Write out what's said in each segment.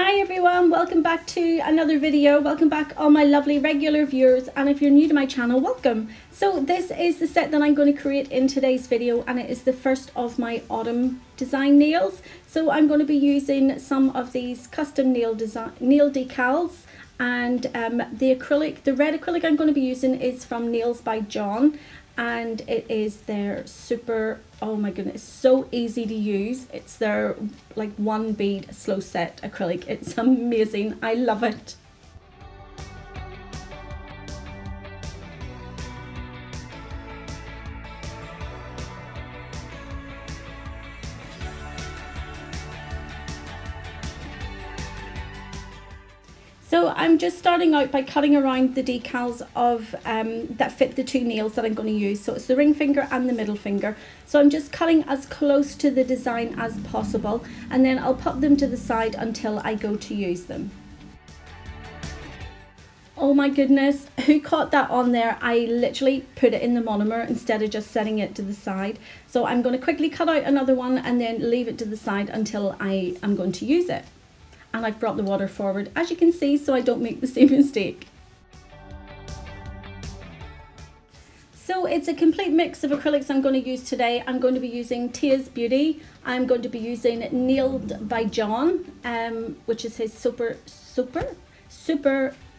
Hi everyone, welcome back to another video. Welcome back all my lovely regular viewers, and if you're new to my channel, welcome. So this is the set that I'm going to create in today's video, and it is the first of my autumn design nails. So I'm going to be using some of these custom nail decals, and the red acrylic I'm going to be using is from Nails by John, and it is their super, oh my goodness, so easy to use. It's their like one bead slow set acrylic. It's amazing. I love it. So I'm just starting out by cutting around the decals of that fit the two nails that I'm going to use. So it's the ring finger and the middle finger. So I'm just cutting as close to the design as possible, and then I'll pop them to the side until I go to use them. Oh my goodness, who caught that on there? I literally put it in the monomer instead of just setting it to the side. So I'm going to quickly cut out another one and then leave it to the side until I am going to use it. And I've brought the water forward, as you can see, so I don't make the same mistake. So it's a complete mix of acrylics I'm going to use today. I'm going to be using Tia's Beauty. I'm going to be using Nailed by John, which is his super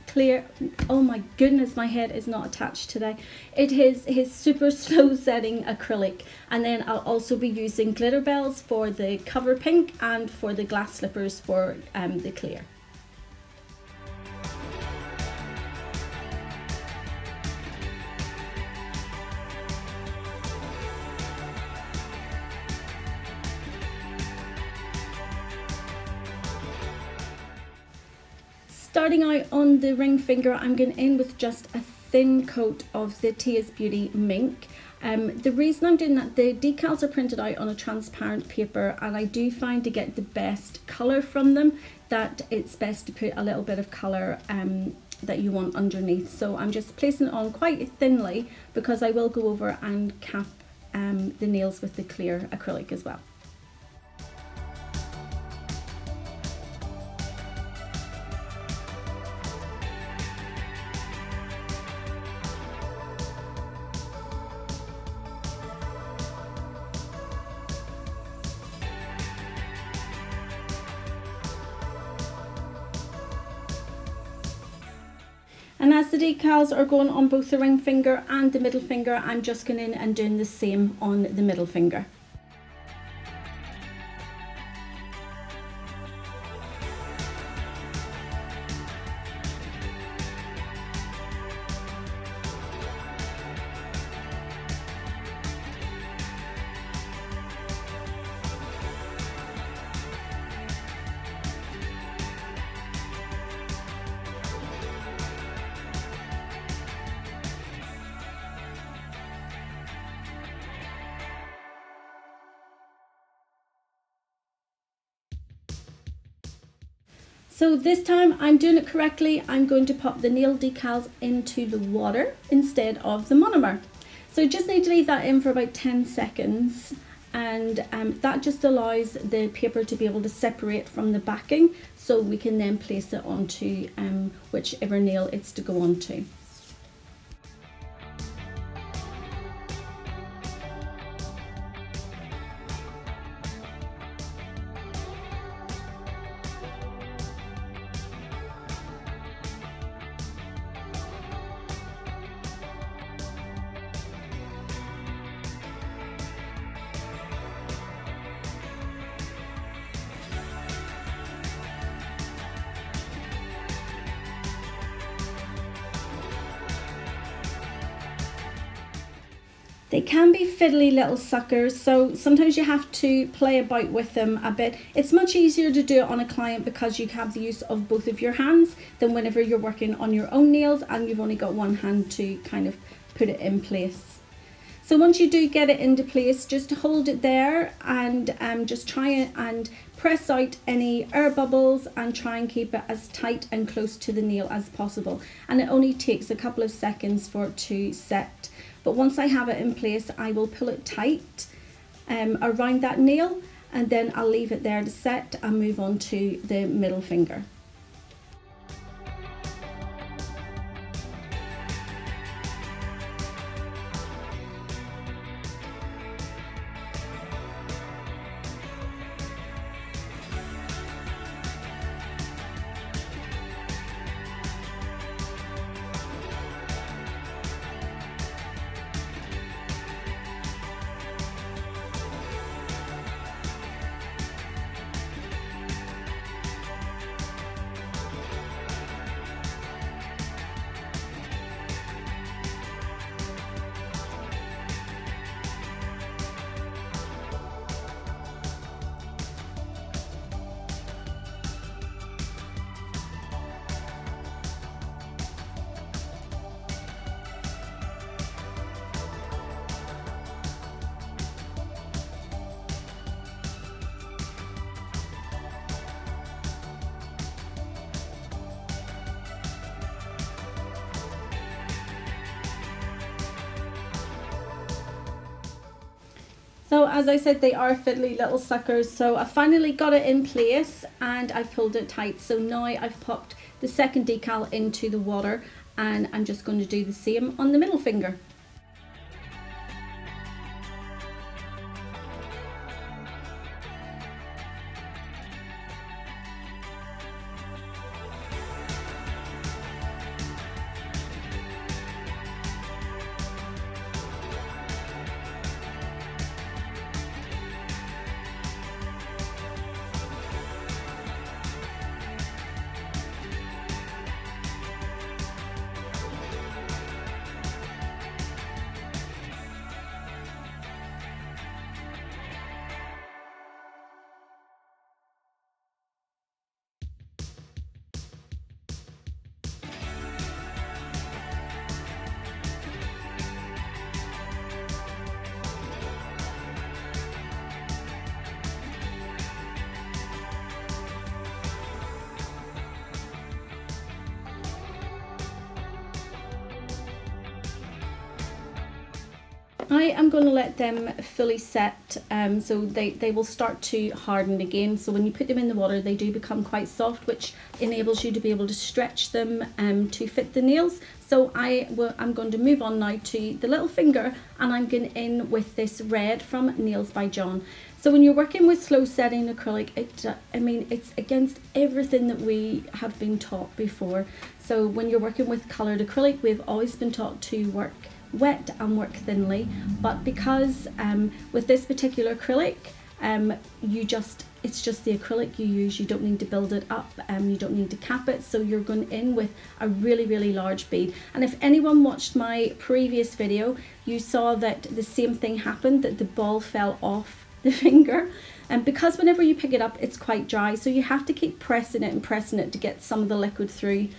clear, oh my goodness, my head is not attached today. It is his super slow setting acrylic, and then I'll also be using Glitterbels for the cover pink and for the glass slippers for the clear. Starting out on the ring finger, I'm going in with just a thin coat of the Tia's Beauty Mink. The reason I'm doing that, the decals are printed out on a transparent paper, and I do find to get the best colour from them that it's best to put a little bit of colour that you want underneath. So I'm just placing it on quite thinly because I will go over and cap the nails with the clear acrylic as well. And as the decals are going on both the ring finger and the middle finger, I'm just going in and doing the same on the middle finger. So this time I'm doing it correctly. I'm going to pop the nail decals into the water instead of the monomer. So just need to leave that in for about 10 seconds, and that just allows the paper to be able to separate from the backing, so we can then place it onto whichever nail it's to go onto. They can be fiddly little suckers, so sometimes you have to play about with them a bit. It's much easier to do it on a client because you have the use of both of your hands than whenever you're working on your own nails and you've only got one hand to kind of put it in place. So once you do get it into place, just hold it there and just try it and press out any air bubbles and try and keep it as tight and close to the nail as possible. And it only takes a couple of seconds for it to set. But once I have it in place, I will pull it tight around that nail, and then I'll leave it there to set and move on to the middle finger. So as I said, they are fiddly little suckers. So I finally got it in place and I've pulled it tight. So now I've popped the second decal into the water and I'm just going to do the same on the middle finger. I am going to let them fully set so they will start to harden again. So when you put them in the water, they do become quite soft, which enables you to be able to stretch them to fit the nails. So I'm going to move on now to the little finger, and I'm going in with this red from Nails by John. So when you're working with slow setting acrylic, it's against everything that we have been taught before. So when you're working with coloured acrylic, we've always been taught to work wet and work thinly, but because with this particular acrylic, it's just the acrylic you use. You don't need to build it up, you don't need to cap it, so you're going in with a really large bead. And if anyone watched my previous video, you saw that the same thing happened, that the ball fell off the finger, and because whenever you pick it up it's quite dry, so you have to keep pressing it and pressing it to get some of the liquid through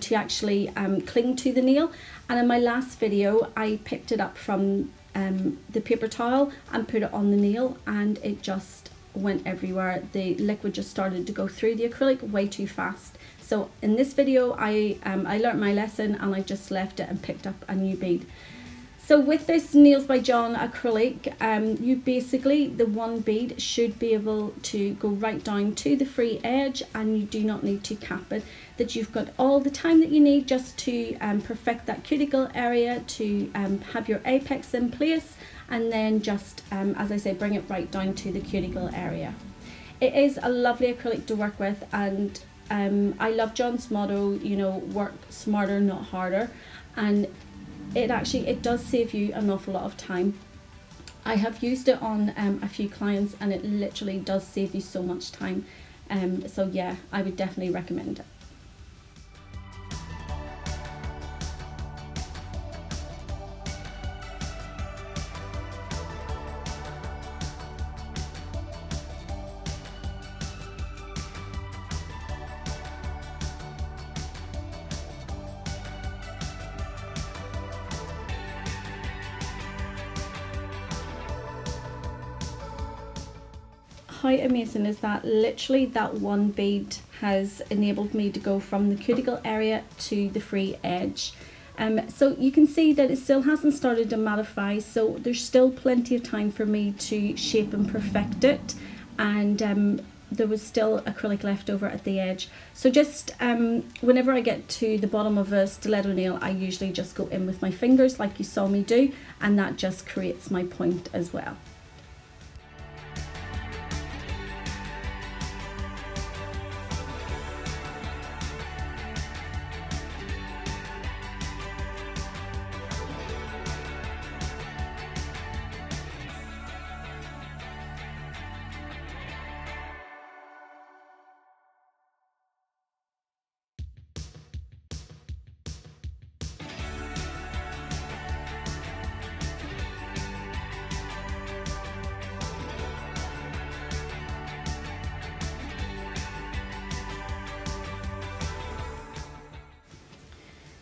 to actually cling to the nail. And in my last video I picked it up from the paper towel and put it on the nail, and it just went everywhere. The liquid just started to go through the acrylic way too fast. So in this video I learnt my lesson and I just left it and picked up a new bead. So with this Nails by John acrylic, you basically, the one bead should be able to go right down to the free edge, and you do not need to cap it. That you've got all the time that you need just to perfect that cuticle area, to have your apex in place, and then just, as I say, bring it right down to the cuticle area. It is a lovely acrylic to work with, and I love John's motto, you know, work smarter, not harder, and it does save you an awful lot of time. I have used it on a few clients, and it literally does save you so much time. So yeah, I would definitely recommend it. How amazing is that? Literally that one bead has enabled me to go from the cuticle area to the free edge. So you can see that it still hasn't started to mattify, so there's still plenty of time for me to shape and perfect it. and there was still acrylic left over at the edge. So just whenever I get to the bottom of a stiletto nail, I usually just go in with my fingers like you saw me do, and that just creates my point as well.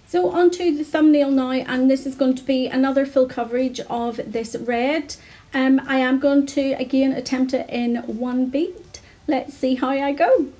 So onto the thumbnail now, and this is going to be another full coverage of this red. I am going to again attempt it in one beat. Let's see how I go.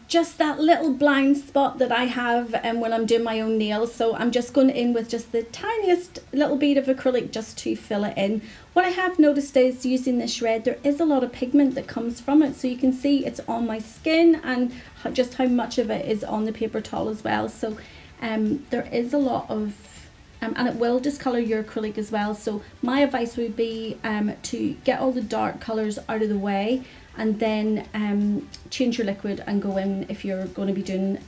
Just that little blind spot that I have when I'm doing my own nails, so I'm just going in with just the tiniest little bead of acrylic just to fill it in. What I have noticed is using this red, there is a lot of pigment that comes from it, so you can see it's on my skin and just how much of it is on the paper towel as well. So there is a lot of and it will discolor your acrylic as well. So my advice would be to get all the dark colors out of the way, and then change your liquid and go in if you're going to be doing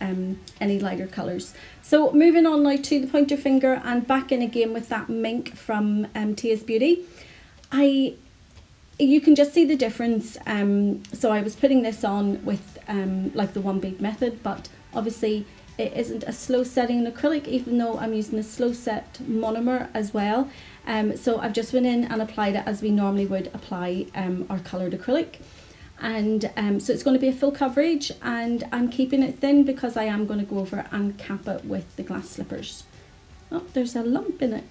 any lighter colors. So moving on now to the pointer finger and back in again with that Mink from Tia's Beauty. You can just see the difference. So I was putting this on with like the one bead method, but obviously it isn't a slow setting acrylic, even though I'm using a slow set monomer as well. So I've just went in and applied it as we normally would apply our coloured acrylic. And so it's going to be a full coverage, and I'm keeping it thin because I am going to go over and cap it with the glass slippers. Oh, there's a lump in it.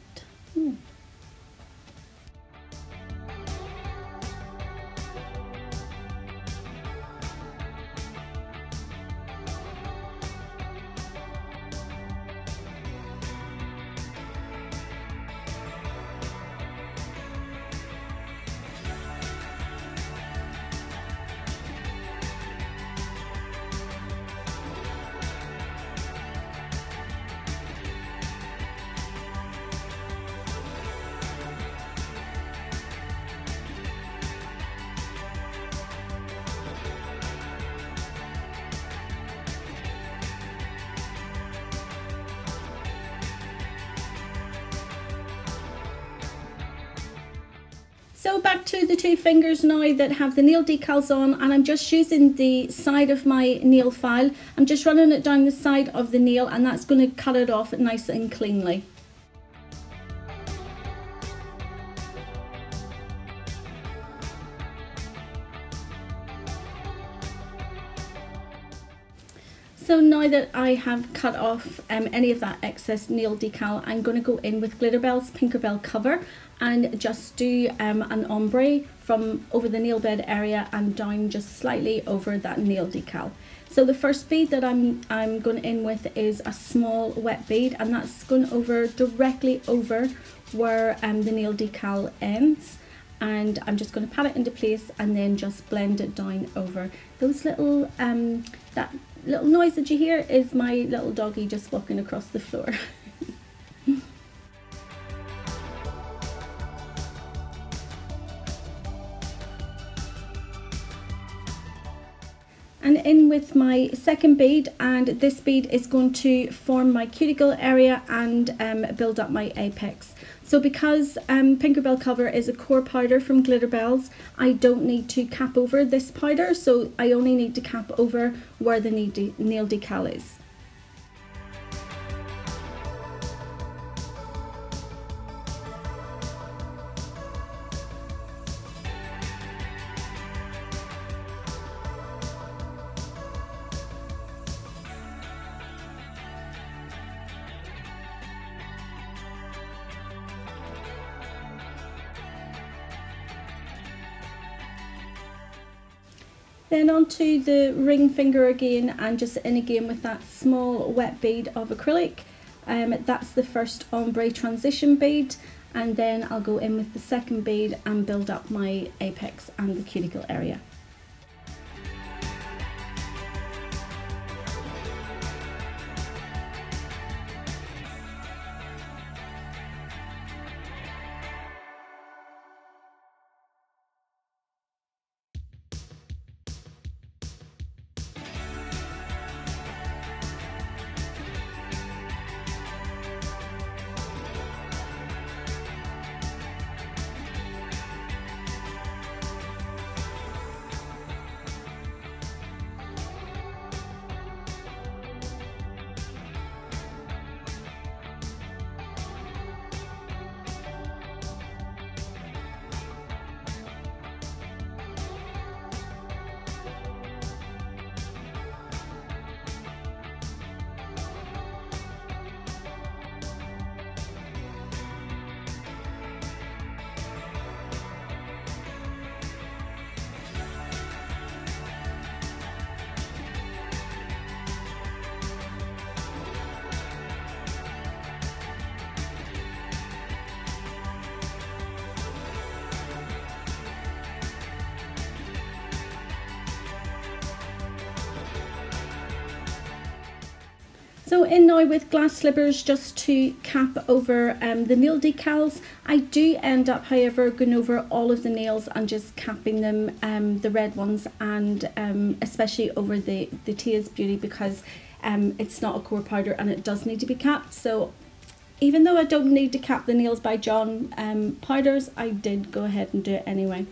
So back to the two fingers now that have the nail decals on, and I'm just using the side of my nail file. I'm just running it down the side of the nail, and that's going to cut it off nice and cleanly. So now that I have cut off any of that excess nail decal, I'm going to go in with Glitterbels Tinkerbell cover and just do an ombre from over the nail bed area and down just slightly over that nail decal. So the first bead that I'm going in with is a small wet bead, and that's going over directly over where the nail decal ends. And I'm just going to pat it into place and then just blend it down over. Those little, that little noise that you hear is my little doggy just walking across the floor. And in with my second bead, and this bead is going to form my cuticle area and build up my apex. So because Tinkerbell cover is a core powder from Glitterbels, I don't need to cap over this powder, so I only need to cap over where the nail decal is. Then onto the ring finger again, and just in again with that small wet bead of acrylic. That's the first ombre transition bead, and then I'll go in with the second bead and build up my apex and the cuticle area. So in now with glass slippers just to cap over the nail decals. I do end up, however, going over all of the nails and just capping them, the red ones, and especially over the Tia's Beauty, because it's not a core powder and it does need to be capped. So even though I don't need to cap the Nails by John powders, I did go ahead and do it anyway.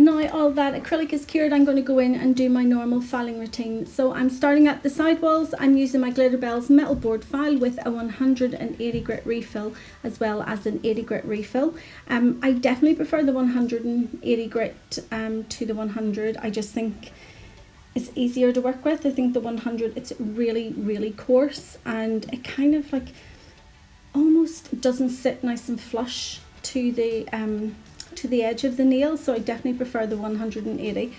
now all that acrylic is cured, I'm going to go in and do my normal filing routine. So I'm starting at the sidewalls. I'm using my Glitterbels metal board file with a 180 grit refill as well as an 80 grit refill. I definitely prefer the 180 grit to the 100. I just think it's easier to work with. I think the 100, it's really coarse, and it kind of like almost doesn't sit nice and flush to the edge of the nail, so I definitely prefer the 180.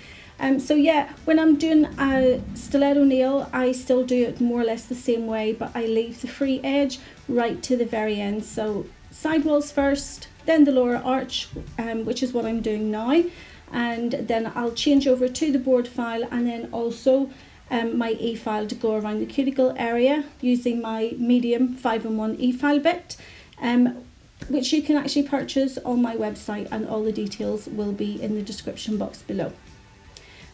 So yeah, when I'm doing a stiletto nail, I still do it more or less the same way, but I leave the free edge right to the very end. So sidewalls first, then the lower arch, which is what I'm doing now, and then I'll change over to the board file, and then also my e-file to go around the cuticle area using my medium 5-in-1 e-file bit, which you can actually purchase on my website, and all the details will be in the description box below.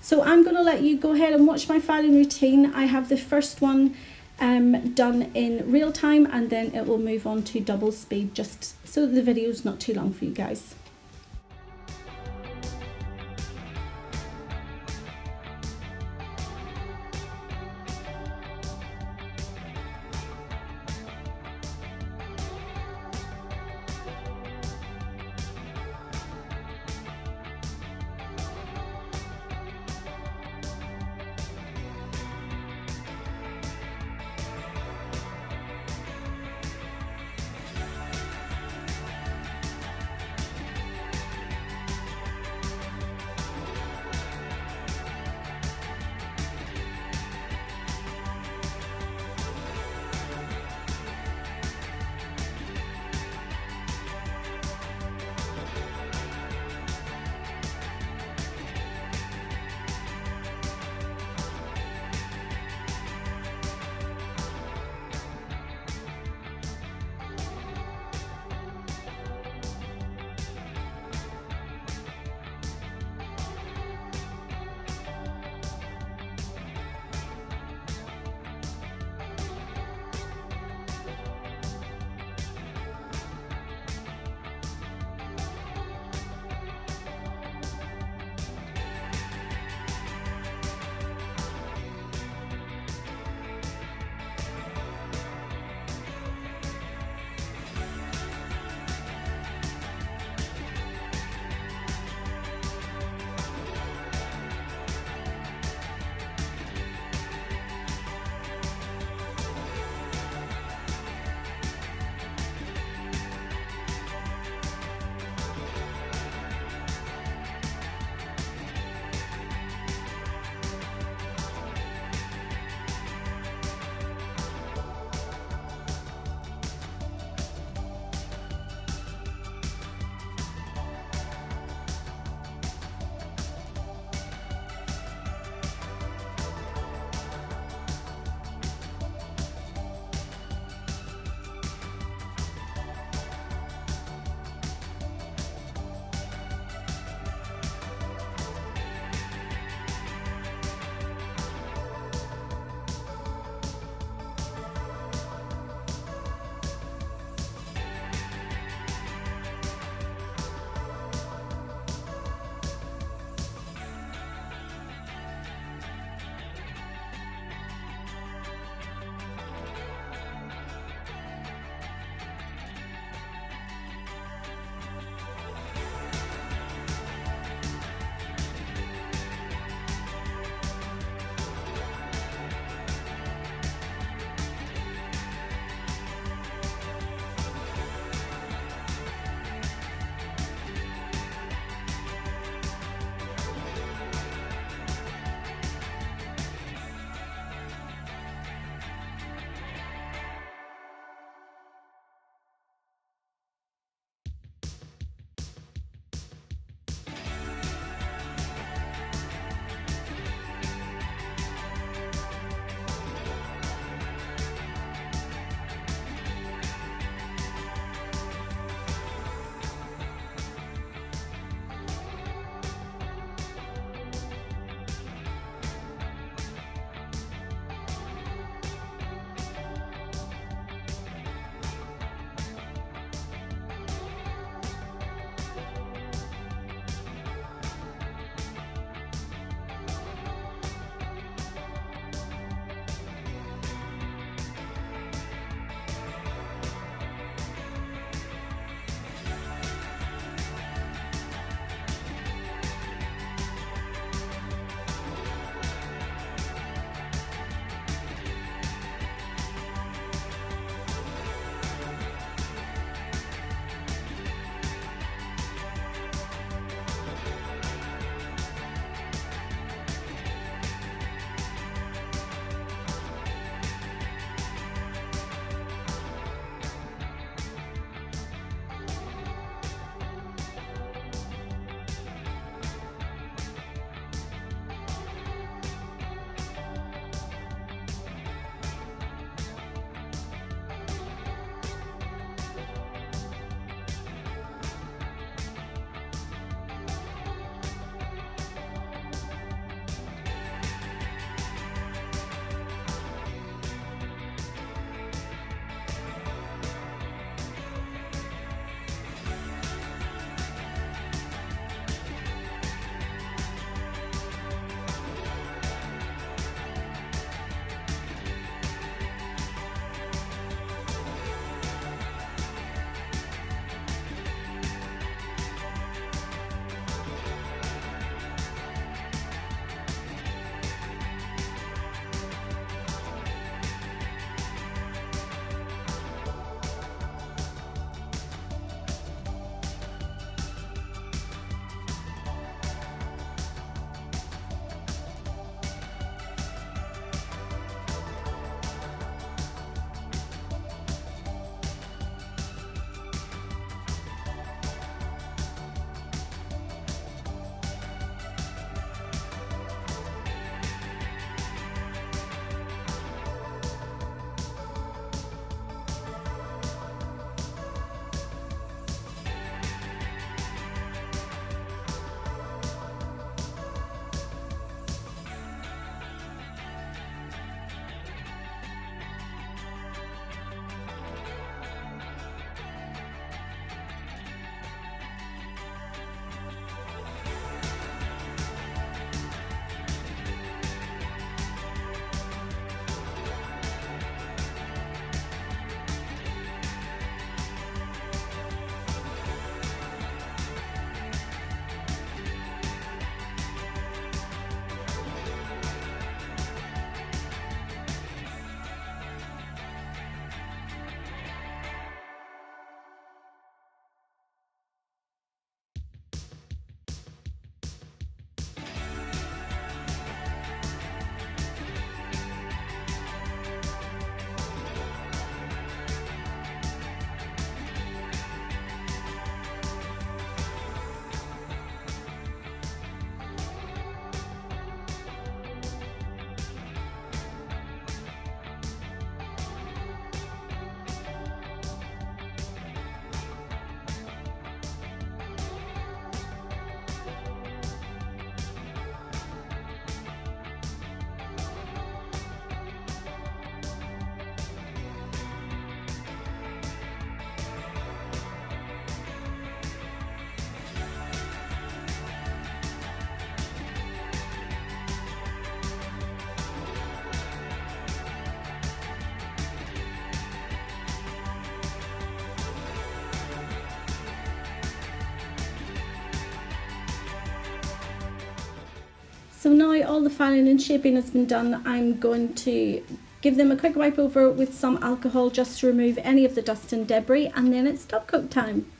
So I'm going to let you go ahead and watch my filing routine. I have the first one done in real time, and then it will move on to double speed just so the video is not too long for you guys. So now all the filing and shaping has been done, I'm going to give them a quick wipe over with some alcohol just to remove any of the dust and debris, and then it's top coat time.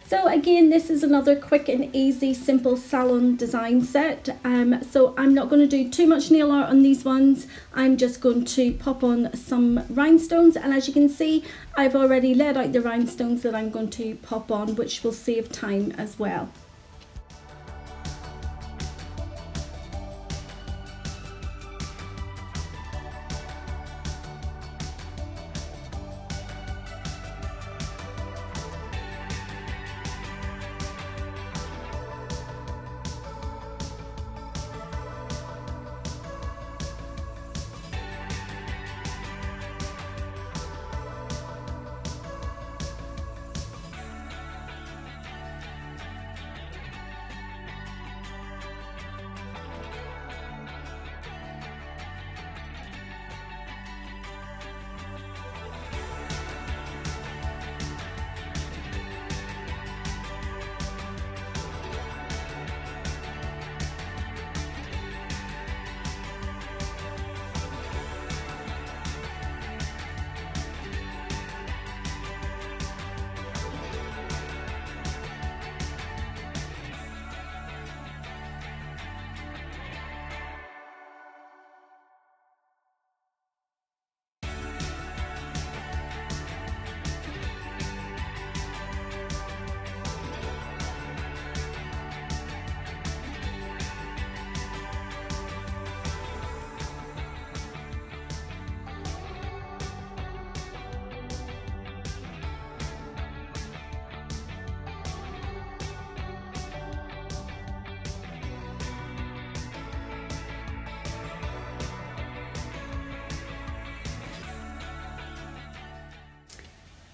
So again, this is another quick and easy, simple salon design set. So I'm not going to do too much nail art on these ones. I'm just going to pop on some rhinestones, and as you can see, I've already laid out the rhinestones that I'm going to pop on, which will save time as well.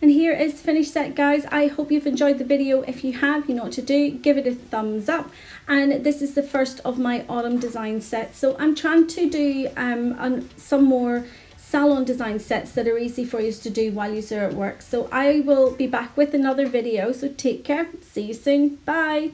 And here is the finished set, guys. I hope you've enjoyed the video. If you have, you know what to do. Give it a thumbs up. And this is the first of my autumn design sets. So I'm trying to do some more salon design sets that are easy for you to do while you're at work. So I will be back with another video. So take care. See you soon. Bye.